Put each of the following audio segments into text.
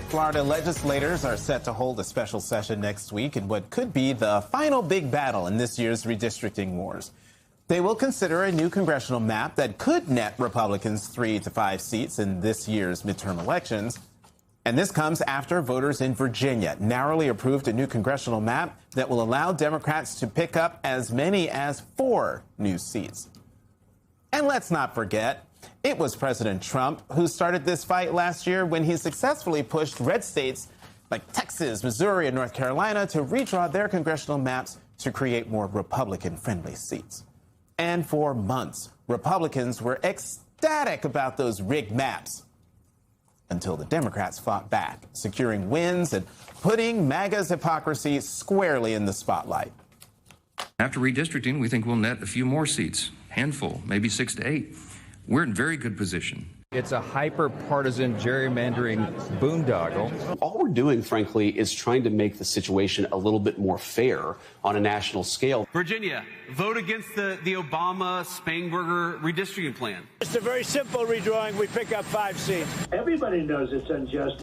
Florida legislators are set to hold a special session next week in what could be the final big battle in this year's redistricting wars. They will consider a new congressional map that could net Republicans 3 to 5 seats in this year's midterm elections. And this comes after voters in Virginia narrowly approved a new congressional map that will allow Democrats to pick up as many as 4 new seats. And let's not forget, it was President Trump who started this fight last year when he successfully pushed red states like Texas, Missouri, and North Carolina to redraw their congressional maps to create more Republican-friendly seats. And for months, Republicans were ecstatic about those rigged maps until the Democrats fought back, securing wins and putting MAGA's hypocrisy squarely in the spotlight. After redistricting, we think we'll net a few more seats, handful, maybe 6 to 8. We're in very good position. It's a hyper-partisan gerrymandering boondoggle. All we're doing, frankly, is trying to make the situation a little bit more fair on a national scale. Virginia, vote against the Obama-Spangenberger redistricting plan. It's a very simple redrawing. We pick up 5 seats. Everybody knows it's unjust.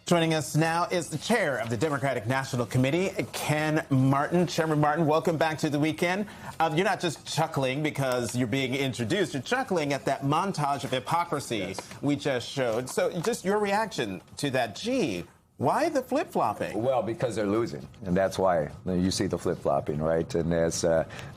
Joining us now is the chair of the Democratic National Committee, Ken Martin. Chairman Martin, welcome back to the weekend. You're not just chuckling because you're being introduced. You're chuckling at that montage of hypocrisy we just showed. So just your reaction to that, gee, why the flip-flopping? Well, because they're losing, and that's why you see the flip-flopping, right? And as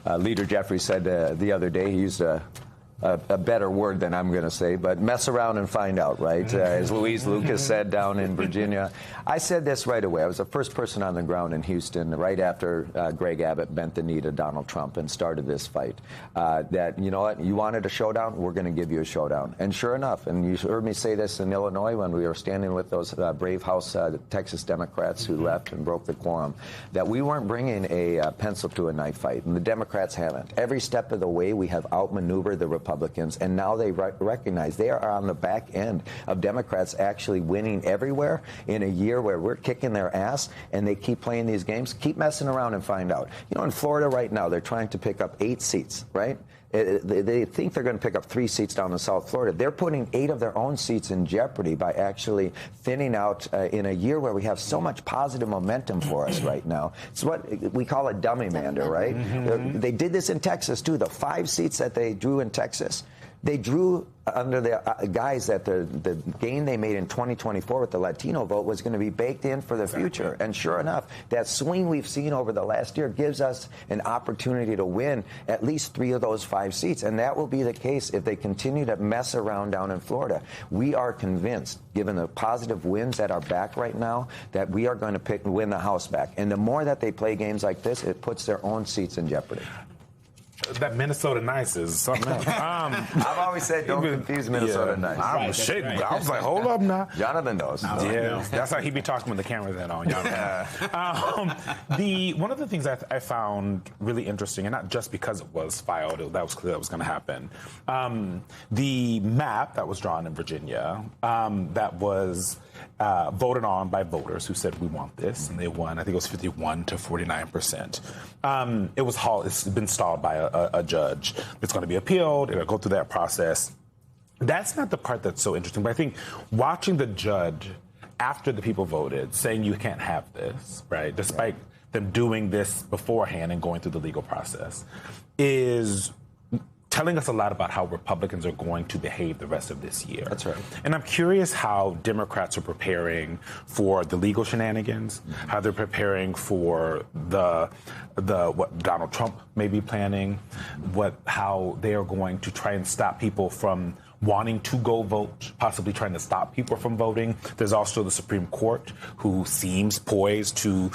Leader Jeffrey said the other day, he used a better word than I'm going to say, but mess around and find out, right? As Louise Lucas said down in Virginia. I said this right away. I was the first person on the ground in Houston right after Greg Abbott bent the knee to Donald Trump and started this fight. That, you know what, you wanted a showdown, we're going to give you a showdown. And sure enough, and you heard me say this in Illinois when we were standing with those brave House Texas Democrats who left and broke the quorum, that we weren't bringing a pencil to a knife fight, and the Democrats haven't. Every step of the way, we have outmaneuvered the Republicans, and now they recognize they are on the back end of Democrats actually winning everywhere in a year where we're kicking their ass, and they keep playing these games. Keep messing around and find out. You know, in Florida right now, they're trying to pick up 8 seats, right? They think they're going to pick up 3 seats down in South Florida. They're putting 8 of their own seats in jeopardy by actually thinning out in a year where we have so much positive momentum for us right now. It's what we call a dummy mander, right? They did this in Texas, too. The 5 seats that they drew in Texas, they drew under the guise that the gain they made in 2024 with the Latino vote was going to be baked in for the future. And sure enough, that swing we've seen over the last year gives us an opportunity to win at least 3 of those 5 seats. And that will be the case if they continue to mess around down in Florida. We are convinced, given the positive wins that are back right now, that we are going to win the House back. And the more that they play games like this, it puts their own seats in jeopardy. That Minnesota nice is something else. I've always said don't confuse Minnesota nice. I was shaking. Right. I was like, hold up now. Jonathan knows. Yeah, that's how he be talking with the cameras that on. One of the things I found really interesting, and not just because it was filed, that was clear that was going to happen. The map that was drawn in Virginia that was voted on by voters who said we want this, and they won. I think it was 51 to 49%. It's been stalled by a judge. It's going to be appealed. It'll go through that process. That's not the part that's so interesting. But I think watching the judge after the people voted saying you can't have this, right, despite them doing this beforehand and going through the legal process, is telling us a lot about how Republicans are going to behave the rest of this year. That's right. And I'm curious how Democrats are preparing for the legal shenanigans, how they're preparing for what Donald Trump may be planning, how they are going to try and stop people from wanting to go vote, possibly trying to stop people from voting. There's also the Supreme Court, who seems poised to,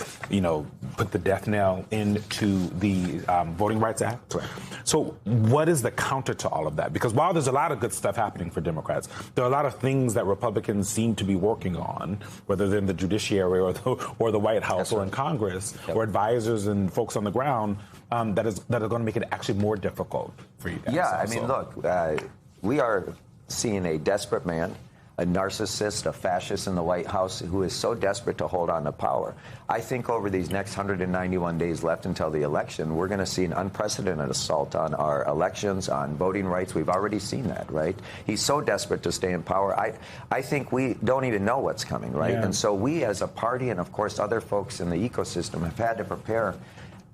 put the death knell into the Voting Rights Act. Right. So what is the counter to all of that? Because while there's a lot of good stuff happening for Democrats, there are a lot of things that Republicans seem to be working on, whether they're in the judiciary or the White House or in Congress or advisors and folks on the ground that are going to make it actually more difficult for you guys. Yeah, I mean, look, we are seeing a desperate man a narcissist, a fascist in the White House who is so desperate to hold on to power. I think over these next 191 days left until the election, we're going to see an unprecedented assault on our elections, on voting rights. We've already seen that, right? He's so desperate to stay in power. I think we don't even know what's coming, right? Yeah. And so we as a party and, of course, other folks in the ecosystem have had to prepare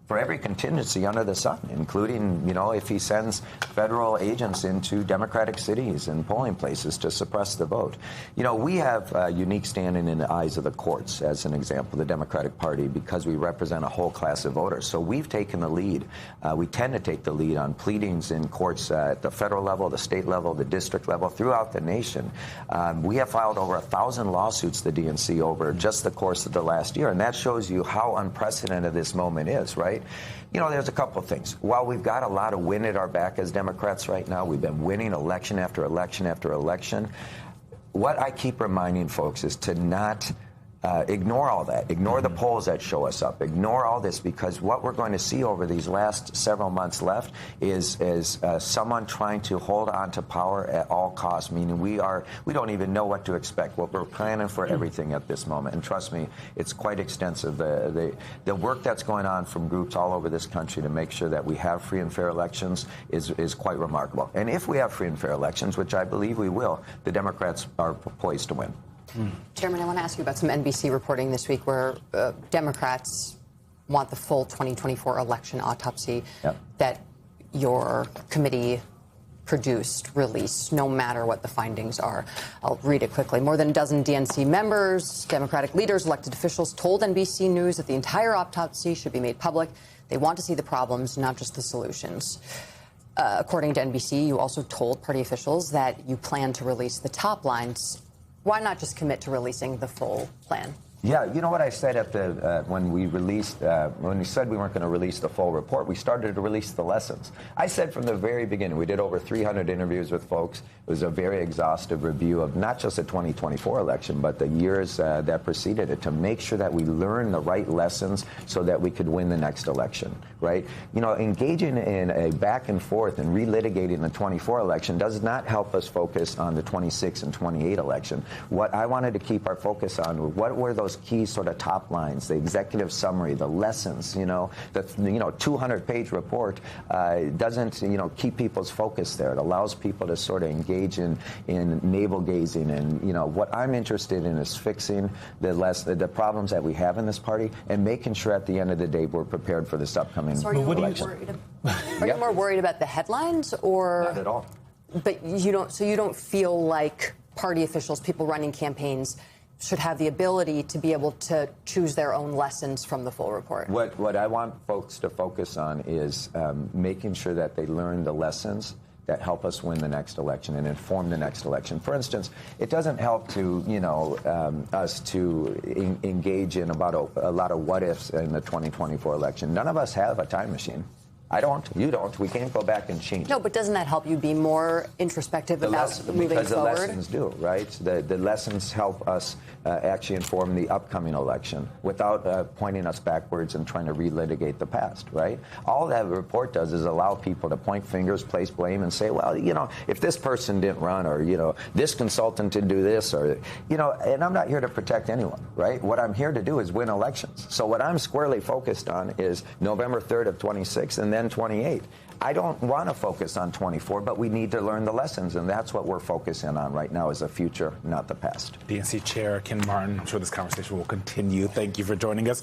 for every contingency under the sun, including, if he sends federal agents into Democratic cities and polling places to suppress the vote. We have a unique standing in the eyes of the courts, as an example, the Democratic Party, because we represent a whole class of voters. So we've taken the lead. We tend to take the lead on pleadings in courts at the federal level, the state level, the district level, throughout the nation. We have filed over 1,000 lawsuits, the DNC, over just the course of the last year, and that shows you how unprecedented this moment is, right? There's a couple of things. While we've got a lot of wind at our back as Democrats right now, we've been winning election after election after election. What I keep reminding folks is to not ignore all that. Ignore the polls that show us up. Ignore all this, because what we're going to see over these last several months left is someone trying to hold on to power at all costs, meaning we don't even know what to expect. What we're planning for everything at this moment. And trust me, it's quite extensive. The work that's going on from groups all over this country to make sure that we have free and fair elections is quite remarkable. And if we have free and fair elections, which I believe we will, the Democrats are poised to win. Chairman, I want to ask you about some NBC reporting this week where Democrats want the full 2024 election autopsy that your committee produced, released, no matter what the findings are. I'll read it quickly. More than a dozen DNC members, Democratic leaders, elected officials told NBC News that the entire autopsy should be made public. They want to see the problems, not just the solutions. According to NBC, you also told party officials that you plan to release the top lines. Why not just commit to releasing the full plan? Yeah, you know what I said at when we said we weren't going to release the full report, we started to release the lessons. I said from the very beginning, we did over 300 interviews with folks. It was a very exhaustive review of not just the 2024 election, but the years that preceded it, to make sure that we learn the right lessons so that we could win the next election, right? Engaging in a back and forth and relitigating the 24 election does not help us focus on the 26 and 28 election. What I wanted to keep our focus on were what were those key sort of top lines, the executive summary, the lessons. The 200-page report doesn't keep people's focus there. It allows people to sort of engage in navel gazing, and what I'm interested in is fixing the problems that we have in this party and making sure at the end of the day we're prepared for this upcoming election. Are you more worried about the headlines, or not at all? But you don't feel like party officials, people running campaigns, should have the ability to be able to choose their own lessons from the full report? What I want folks to focus on is making sure that they learn the lessons that help us win the next election and inform the next election. For instance, it doesn't help to, us to engage in about a lot of what ifs in the 2024 election. None of us have a time machine. I don't. You don't. We can't go back and change. No, but doesn't that help you be more introspective about moving because forward? the lessons do, right? The lessons help us actually inform the upcoming election without pointing us backwards and trying to relitigate the past, right? All that report does is allow people to point fingers, place blame, and say, well, if this person didn't run, or, this consultant didn't do this, or, and I'm not here to protect anyone, right? What I'm here to do is win elections. So what I'm squarely focused on is November 3rd of 26 and then 28. I don't want to focus on 24, but we need to learn the lessons, and that's what we're focusing on right now, is the future, not the past. DNC Chair Ken Martin, I'm sure this conversation will continue. Thank you for joining us.